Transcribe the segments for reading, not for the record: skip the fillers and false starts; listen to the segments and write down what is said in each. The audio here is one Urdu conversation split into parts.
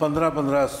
15-15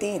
3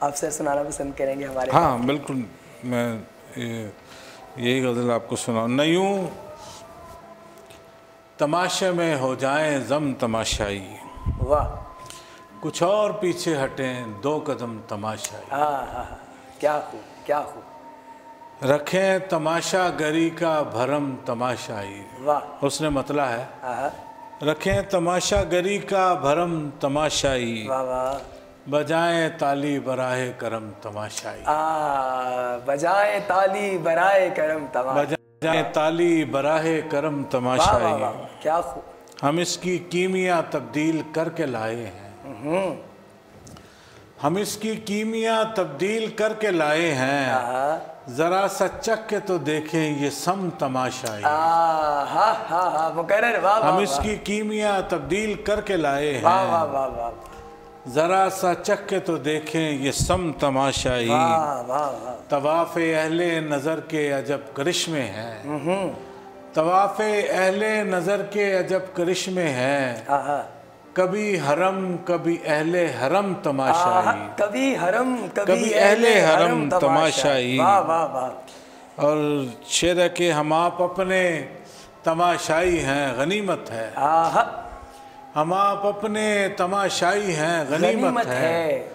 آپ سر سنانا پسند کریں گے ہمارے؟ ہاں بالکل، میں یہی غزل آپ کو سناؤں. نہ یوں تماشے میں ہو جائیں ضم تماشائی، واہ، کچھ اور پیچھے ہٹیں 2 قدم تماشائی. کیا خوب، کیا خوب. رکھیں تماشا گری کا بھرم تماشائی. واہ، اس نے مطلع ہے، رکھیں تماشا گری کا بھرم تماشائی، واہ واہ. بجائیں تالی براہ کرم تماشائی. بجائے تالی برائے کرم تماشائی. بجائیں تالی براہ کرم واہ تماشائی. واہ واہ، کیا خوب. ہم اس کی کیمیا تبدیل کر کے لائے ہیں، ہم اس کی کیمیا تبدیل کر کے لائے ہیں، ذرا سا چکھ کے تو دیکھیں یہ سم تماشائی. مقرر. واہ ہم اس کی کیمیا تبدیل کر کے لائے ہیں، واہ واہ واہ واہ ذرا سا چکھ کے تو دیکھیں یہ سم تماشائی. واہ واہ واہ. طواف اہل نظر کے عجب کرشمے ہیں، طواف اہل نظر کے عجب کرشمے ہیں، کبھی حرم کبھی اہل حرم تماشائی، کبھی حرم کبھی اہل حرم تماشائی. واہ واہ واہ. اور شعر ہے کہ ہم آپ اپنے تماشائی ہیں غنیمت ہے، ہم آپ اپنے تماشائی ہیں غنیمت ہے،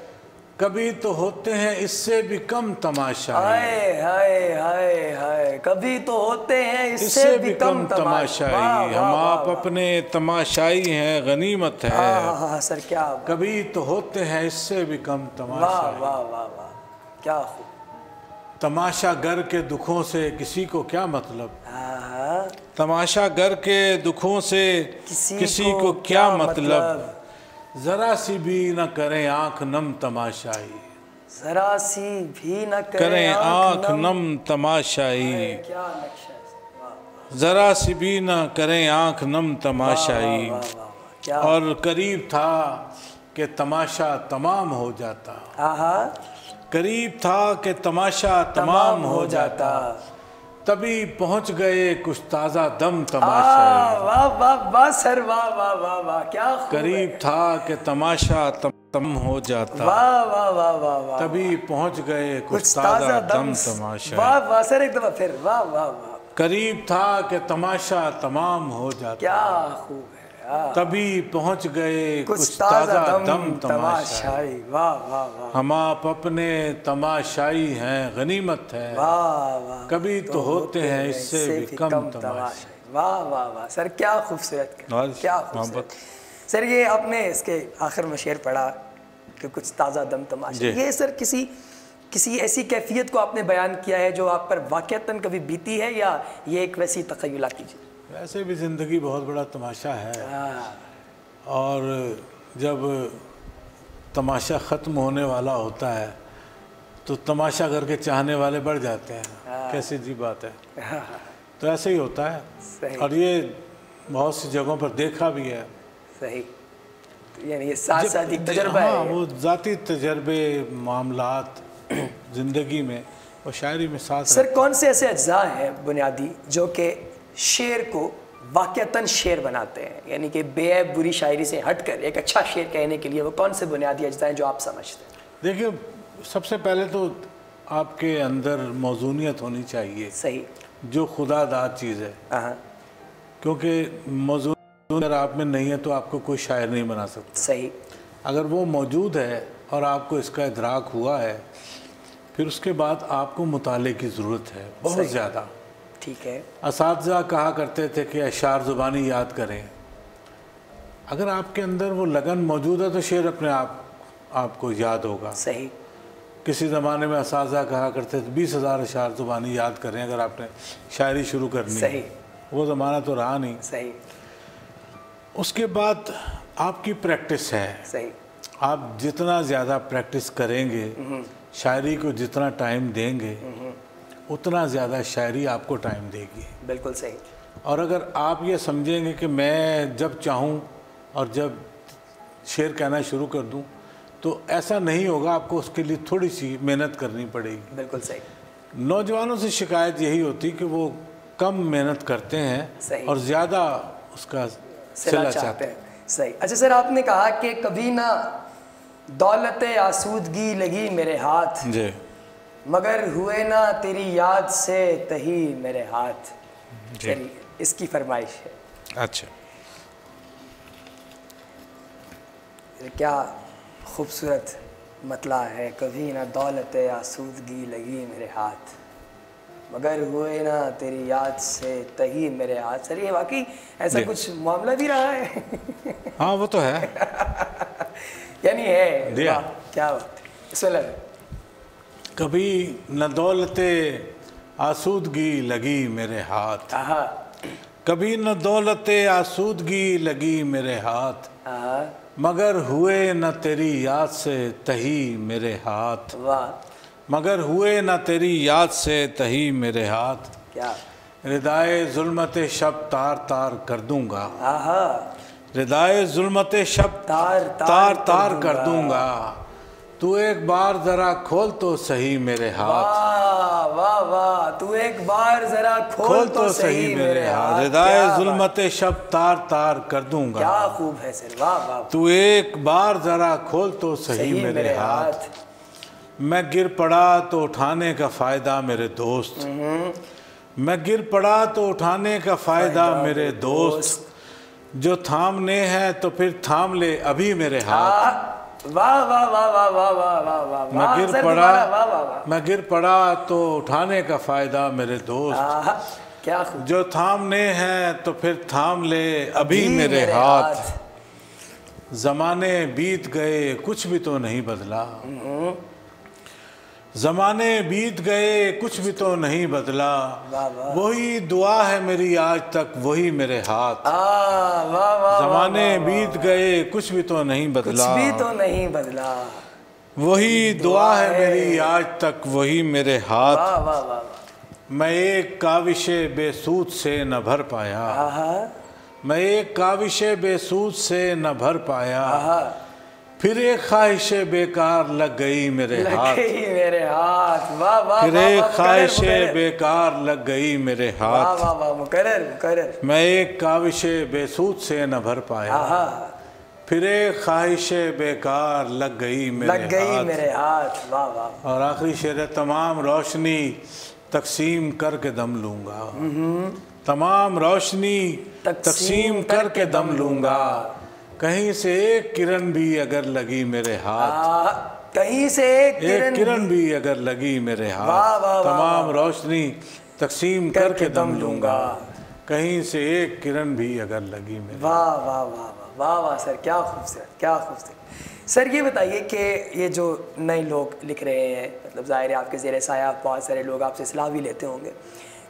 کبھی تو ہوتے ہیں اس سے بھی کم تماشائی، ہائے ہائے ہائے ہائے، کبھی تو ہوتے ہیں اس سے بھی کم تماشائی. ہم آپ اپنے تماشائی ہیں غنیمت ہے، سر کیا. کبھی تو ہوتے ہیں اس سے بھی کم واہ تماشائی. واہ واہ واہ، کیا خوب. تماشا گر کے دکھوں سے کسی کو کیا مطلب، تماشا گر کے دکھوں سے کسی کو کیا مطلب، ذرا سی بھی نہ کریں آنکھ نم تماشائی، ذرا سی بھی نہ کریں آنکھ نم تماشائی، کیا نقشہ ہے. ذرا سی بھی نہ کریں آنکھ نم تماشائی. اور قریب تھا کہ تماشا تمام ہو جاتا، قریب تھا کہ تماشا تمام ہو جاتا، تبھی پہنچ گئے کچھ تازہ دم تماشائی. واہ واہ واہ سر، واہ واہ واہ واہ، کیا خوب. قریب تھا کہ تماشا تم ہو جاتا، واہ واہ واہ واہ واہ، تبھی پہنچ گئے کچھ تازہ دم تماشائی. واہ واہ سر، ایک دفعہ پھر. واہ واہ واہ، قریب تھا کہ تماشا تمام ہو جاتا، کیا خوب ہے. تبھی پہنچ گئے کچھ تازہ دم تماشائی. واہ واہ واہ. ہم آپ اپنے تماشائی ہیں غنیمت ہے، واہ واہ، کبھی تو ہوتے ہیں اس سے بھی کم تماشائی. واہ واہ واہ سر، کیا خوبصورت، کیا خوبصورت. سر یہ آپ نے اس کے آخر میں شعر پڑھا کہ کچھ تازہ دم تماشا، یہ سر کسی ایسی کیفیت کو آپ نے بیان کیا ہے جو آپ پر واقعتاً کبھی بیتی ہے، یا یہ ایک ویسی تخیلاتی چیز؟ ویسے بھی زندگی بہت بڑا تماشا ہے، اور جب تماشا ختم ہونے والا ہوتا ہے تو تماشا کر کے چاہنے والے بڑھ جاتے ہیں. کیسی عجیب بات ہے. تو ایسے ہی ہوتا ہے، اور یہ بہت سی جگہوں پر دیکھا بھی ہے. صحیح، یعنی یہ ساتھ تجربہ ہے. ہاں، وہ ذاتی تجربے، معاملات زندگی میں اور شاعری میں ساتھ. سر کون سے ایسے اجزاء ہیں بنیادی جو کہ شعر کو واقعتاً شعر بناتے ہیں، یعنی کہ بے عیب بری شاعری سے ہٹ کر ایک اچھا شعر کہنے کے لیے وہ کون سے بنیادی اجزاء ہیں جو آپ سمجھتے ہیں؟ دیکھیے، سب سے پہلے تو آپ کے اندر موزونیت ہونی چاہیے. صحیح. جو خدا داد چیز ہے، کیونکہ موزونیت اگر آپ میں نہیں ہے تو آپ کو کوئی شاعر نہیں بنا سکتا. صحیح. اگر وہ موجود ہے اور آپ کو اس کا ادراک ہوا ہے، پھر اس کے بعد آپ کو مطالعے کی ضرورت ہے بہت زیادہ. ٹھیک ہے. اساتذہ کہا کرتے تھے کہ اشعار زبانی یاد کریں. اگر آپ کے اندر وہ لگن موجود ہے تو شعر اپنے آپ کو یاد ہوگا. صحیح. کسی زمانے میں اساتذہ کہا کرتے تھے 20,000 اشعار زبانی یاد کریں اگر آپ نے شاعری شروع کرنی ہے. صحیح. وہ زمانہ تو رہا نہیں. صحیح. اس کے بعد آپ کی پریکٹس ہے. صحیح. آپ جتنا زیادہ پریکٹس کریں گے، شاعری کو جتنا ٹائم دیں گے، اتنا زیادہ شاعری آپ کو ٹائم دے گی. بالکل صحیح. اور اگر آپ یہ سمجھیں گے کہ میں جب چاہوں اور جب شعر کہنا شروع کر دوں تو ایسا نہیں ہوگا. آپ کو اس کے لیے تھوڑی سی محنت کرنی پڑے گی. بالکل صحیح. نوجوانوں سے شکایت یہی ہوتی کہ وہ کم محنت کرتے ہیں اور زیادہ اس کا صلہ چاہتے ہیں. صحیح. اچھا سر، آپ نے کہا کہ کبھی نہ دولت آسودگی لگی میرے ہاتھ جی مگر ہوئے نہ تیری یاد سے تہی میرے ہاتھ. جی اس کی فرمائش ہے. اچھا کیا خوبصورت مطلع ہے. کبھی نہ دولت آسودگی لگی میرے ہاتھ مگر ہوئے نہ تیری یاد سے تہی میرے ہاتھ. سر یہ واقعی ایسا کچھ معاملہ بھی رہا ہے؟ ہاں وہ تو ہے. یعنی ہے. کیا بات ہے. بسم اللہ. کبھی نہ دولت آسودگی لگی میرے ہاتھ, کبھی نہ دولت آسودگی لگی میرے ہاتھ, مگر ہوئے نہ تیری یاد سے تہی میرے ہاتھ, مگر ہوئے نہ تیری یاد سے تہی میرے ہاتھ. کیا ردائے ظلمت شب تار تار کر دوں گا, ردائے ظلمت شب تار تار کر دوں گا, تو ایک بار ذرا کھول تو صحیح میرے ہاتھ, واہ واہ واہ. تو ایک بار ذرا کھول تو صحیح میرے ہاتھ. ردائے ظلمت شب تار تار کر دوں گا. کیا خوب ہے سر. واہ واہ. تو ایک بار ذرا کھول تو صحیح میرے ہاتھ. میں گر پڑا تو اٹھانے کا فائدہ میرے دوست, میں گر پڑا تو اٹھانے کا فائدہ میرے دوست, جو تھامنے ہے تو پھر تھام لے ابھی میرے ہاتھ. واہ واہ واہ واہ واہ واہ واہ واہ. میں گر پڑا تو اٹھانے کا فائدہ میرے دوست, کیا خوب. جو تھامنے ہیں تو پھر تھام لے ابھی میرے ہاتھ. زمانے بیت گئے کچھ بھی تو نہیں بدلا, زمانے بیت گئے کچھ بھی تو نہیں بدلا, وہی دعا ہے میری آج تک وہی میرے ہاتھ. زمانے بیت گئے کچھ بھی تو نہیں بدلا, کچھ بھی تو نہیں بدلا, وہی دعا ہے میری آج تک وہی میرے ہاتھ. میں ایک کاوش بے سود سے نہ بھر پایا, میں ایک کاوش بے سود سے نہ بھر پایا, پھر ایک خواہش بیکار لگ گئی میرے ہاتھ, پھر ایک خواہش بیکار لگ گئی میرے ہاتھ. میں ایک کاوش بے سود سے نہ بھر پایا, پھر ایک خواہش بیکار لگ گئی میرے ہاتھ. اور آخری شعر ہے. تمام روشنی تقسیم کر کے دم لوں گا, تمام روشنی تقسیم کر کے دم لوں گا, کہیں سے ایک کرن بھی اگر لگی میرے ہاتھ, کہیں سے ایک کرن بھی اگر لگی میرے ہاتھ, تمام روشنی تقسیم کر کے دم لوں گا, کہیں سے ایک کرن بھی اگر لگی میرے ہاتھ. واہ واہ واہ واہ واہ سر. کیا خوبصورت, کیا خوبصورت. سر یہ بتائیے کہ یہ جو نئے لوگ لکھ رہے ہیں, مطلب ظاہر ہے آپ کے زیر سایہ بہت سارے لوگ آپ سے اصلاح بھی لیتے ہوں گے,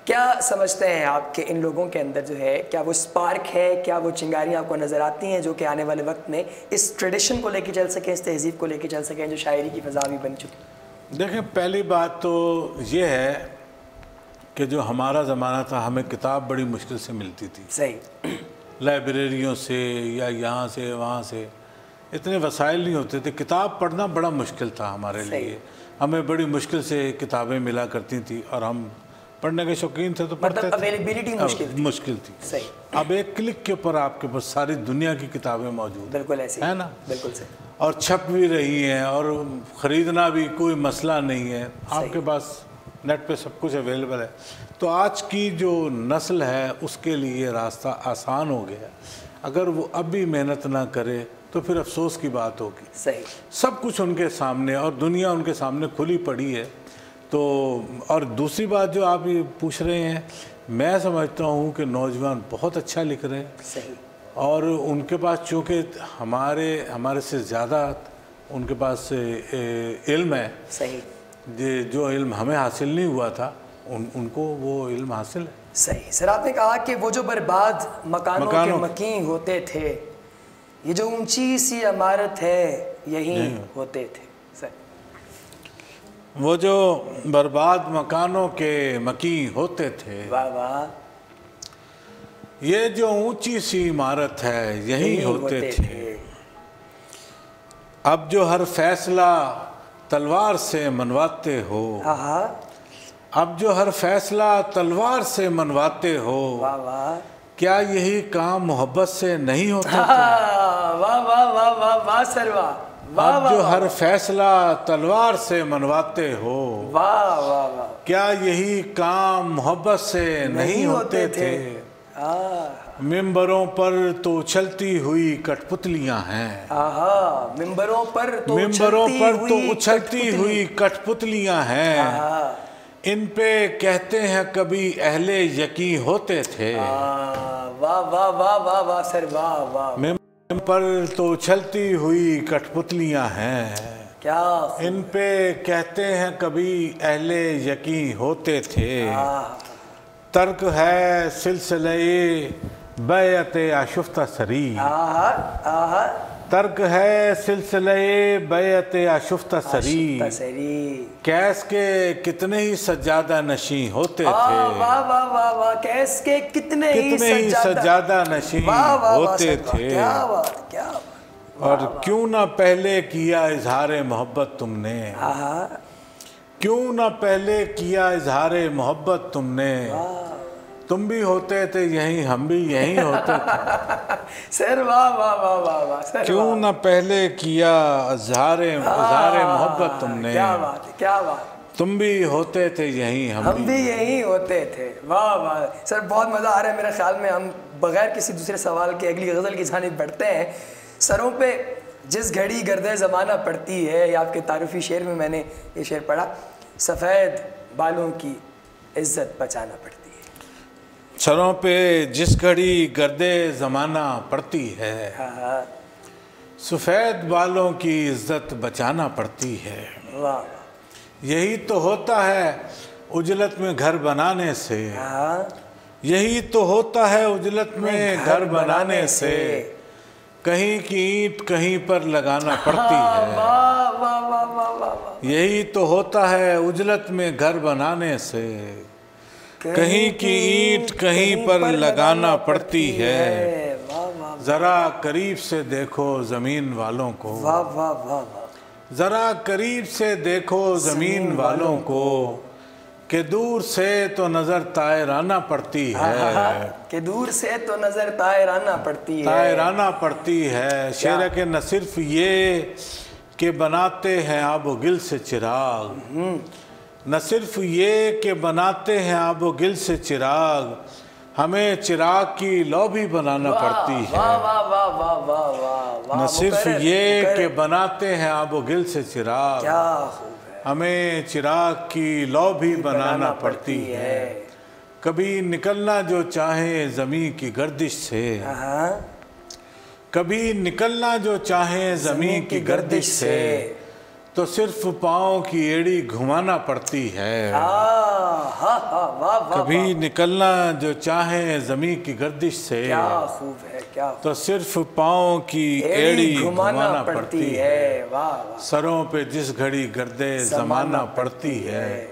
کیا سمجھتے ہیں آپ کہ ان لوگوں کے اندر جو ہے کیا وہ سپارک ہے, کیا وہ چنگاریاں آپ کو نظر آتی ہیں جو کہ آنے والے وقت میں اس ٹریڈیشن کو لے کے چل سکیں, اس تہذیب کو لے کے چل سکیں جو شاعری کی فضا بھی بن چکی؟ دیکھیں پہلی بات تو یہ ہے کہ جو ہمارا زمانہ تھا ہمیں کتاب بڑی مشکل سے ملتی تھی. صحیح. لائبریریوں سے یا یہاں سے وہاں سے اتنے وسائل نہیں ہوتے تھے, کتاب پڑھنا بڑا مشکل تھا ہمارے لیے. ہمیں بڑی مشکل سے کتابیں ملا کرتی تھیں اور ہم پڑھنے کے شوقین تھے تو پڑھتے تھے. اویلیبلٹی مشکل تھی. صحیح. اب ایک کلک کے اوپر آپ کے پاس ساری دنیا کی کتابیں موجود ہیں. بالکل ایسے ہے نا. بالکل صحیح. اور چھپ بھی رہی ہیں اور خریدنا بھی کوئی مسئلہ نہیں ہے, آپ کے پاس نیٹ پہ سب کچھ اویلیبل ہے. تو آج کی جو نسل ہے اس کے لیے راستہ آسان ہو گیا. اگر وہ اب بھی محنت نہ کرے تو پھر افسوس کی بات ہوگی. صحیح. سب کچھ ان کے سامنے اور دنیا ان کے سامنے کھلی پڑی ہے. تو اور دوسری بات جو آپ یہ پوچھ رہے ہیں, میں سمجھتا ہوں کہ نوجوان بہت اچھا لکھ رہے ہیں. صحیح. اور ان کے پاس چونکہ ہمارے سے زیادہ ان کے پاس علم ہے. صحیح. جو علم ہمیں حاصل نہیں ہوا تھا ان کو وہ علم حاصل ہے. صحیح. سر آپ نے کہا کہ وہ جو برباد مکانوں کے مکین ہوتے تھے, یہ جو اونچی سی عمارت ہے یہی ہوتے تھے. وہ جو برباد مکانوں کے مکین ہوتے تھے, واہ واہ, یہ جو اونچی سی عمارت ہے یہی ہوتے تھے. اب جو ہر فیصلہ تلوار سے منواتے ہو, اب جو ہر فیصلہ تلوار سے منواتے ہو, واہ واہ, کیا یہی کام محبت سے نہیں ہوتا؟ واہ واہ واہ واہ واہ سر, واہ اب جو ہر فیصلہ تلوار سے منواتے ہو، واہ واہ واہ، کیا یہی کام محبت سے نہیں ہوتے تھے؟ ممبروں پر تو اچھلتی ہوئی کٹ پتلیاں ہیں، ممبروں پر تو اچھلتی ہوئی کٹ پتلیاں ہیں، ان پہ کہتے ہیں کبھی اہل یقین ہوتے تھے۔ واہ واہ واہ واہ واہ سر، واہ واہ۔ ممبروں پر تو اچھلتی ہوئی کٹ پتلیاں ہیں، کیا ان پہ کہتے ہیں کبھی اہل یقین ہوتے تھے۔ ترک ہے سلسلے بیعت آشفتہ سری، ترک ہے سلسلے بیعت آشفتہ سری، کیس کے کتنے ہی سجادہ نشین ہوتے تھے، واہ واہ واہ واہ، کیس کے کتنے ہی سجادہ نشین ہوتے تھے۔ اور کیوں نہ پہلے کیا اظہار محبت تم نے، کیوں نہ پہلے کیا اظہار محبت تم نے، تم بھی ہوتے تھے یہیں ہم بھی یہیں ہوتے تھے۔ سر واہ واہ واہ واہ واہ سر، کیوں نہ پہلے کیا اظہار محبت تم نے، کیا بات ہے، کیا بات، تم بھی ہوتے تھے یہیں ہم بھی یہیں ہوتے تھے۔ واہ واہ سر، بہت مزہ آ رہا ہے میرے خیال میں۔ ہم بغیر کسی دوسرے سوال کے اگلی غزل کی جانب بڑھتے ہیں۔ سروں پہ جس گھڑی گردِ زمانہ پڑتی ہے، یا آپ کے تعارفی شعر میں نے یہ شعر پڑھا، سفید بالوں کی عزت بچانا پڑتی ہے۔ سروں پہ جس گھڑی گردِ زمانہ پڑتی ہے، سفید بالوں کی عزت بچانا پڑتی ہے۔ یہی تو ہوتا ہے اجلت میں گھر بنانے سے، یہی تو ہوتا ہے اجلت میں گھر بنانے سے، کہیں کی اینٹ کہیں پر لگانا پڑتی ہے۔ یہی تو ہوتا ہے اجلت میں گھر بنانے سے، کہیں کی اینٹ کہیں پر لگانا پڑتی ہے۔ ذرا قریب سے دیکھو زمین والوں کو، ذرا قریب سے دیکھو زمین والوں کو، کہ دور سے تو نظر طائرانہ پڑتی ہے، کہ دور سے تو نظر طائرانہ پڑتی ہے، طائرانہ پڑتی ہے۔ شعر ہے کہ نہ صرف یہ کہ بناتے ہیں آب و گل سے چراغ، نہ صرف یہ کہ بناتے ہیں آب و گل سے چراغ، ہمیں چراغ کی لو بھی بنانا پڑتی ہے۔ نہ صرف یہ کہ بناتے ہیں آب و گل سے چراغ، ہمیں چراغ کی لو بھی بنانا پڑتی ہے۔ کبھی نکلنا جو چاہے زمین کی گردش سے، کبھی نکلنا جو چاہے زمین کی گردش سے، تو صرف پاؤں کی ایڑی گھمانا پڑتی ہے۔ کبھی نکلنا جو چاہے زمین کی گردش سے، تو صرف پاؤں کی ایڑی گھمانا پڑتی ہے۔ سروں پہ جس گھڑی گردِ زمانہ پڑتی ہے،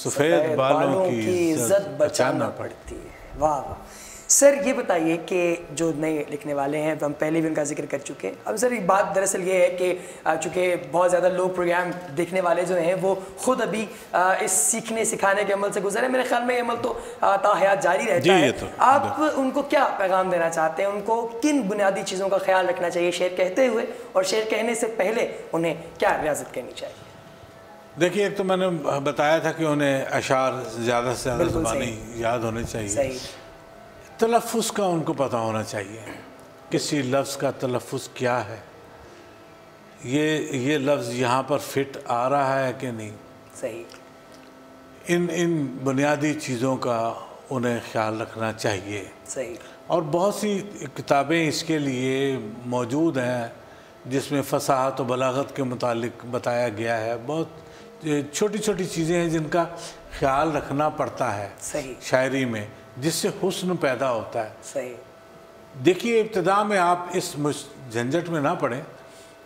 سفید بالوں کی عزت بچانا پڑتی ہے۔ واہ واہ سر، یہ بتائیے کہ جو نئے لکھنے والے ہیں، تو ہم پہلے بھی ان کا ذکر کر چکے ہیں۔ اب سر ایک بات دراصل یہ ہے کہ چونکہ بہت زیادہ لوگ پروگرام دیکھنے والے جو ہیں وہ خود ابھی اس سیکھنے سکھانے کے عمل سے گزرے، میرے خیال میں یہ عمل تو تا حیات جاری رہتا ہے۔ آپ ان کو کیا پیغام دینا چاہتے ہیں؟ ان کو کن بنیادی چیزوں کا خیال رکھنا چاہیے شعر کہتے ہوئے، اور شعر کہنے سے پہلے انہیں کیا ریاضت کرنی چاہیے؟ دیکھیے، ایک تو میں نے بتایا تھا کہ انہیں اشعار زیادہ سے زیادہ زبانی یاد ہونے چاہیے، تلفظ کا ان کو پتہ ہونا چاہیے، کسی لفظ کا تلفظ کیا ہے، یہ لفظ یہاں پر فٹ آ رہا ہے کہ نہیں، صحیح، ان بنیادی چیزوں کا انہیں خیال رکھنا چاہیے۔ صحیح۔ اور بہت سی کتابیں اس کے لیے موجود ہیں جس میں فصاحت و بلاغت کے متعلق بتایا گیا ہے۔ بہت چھوٹی چھوٹی چیزیں ہیں جن کا خیال رکھنا پڑتا ہے شاعری میں، جس سے حسن پیدا ہوتا ہے۔ صحیح۔ دیکھیے، ابتدا میں آپ اس جھنجٹ میں نہ پڑیں،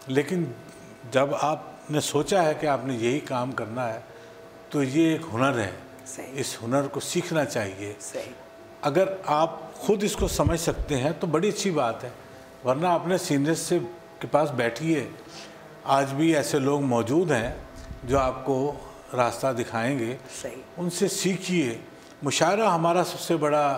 لیکن جب آپ نے سوچا ہے کہ آپ نے یہی کام کرنا ہے تو یہ ایک ہنر ہے، اس ہنر کو سیکھنا چاہیے۔ اگر آپ خود اس کو سمجھ سکتے ہیں تو بڑی اچھی بات ہے، ورنہ اپنے سینئرز سے کے پاس بیٹھیے، آج بھی ایسے لوگ موجود ہیں جو آپ کو راستہ دکھائیں گے، ان سے سیکھیے۔ مشاعرہ ہمارا سب سے بڑا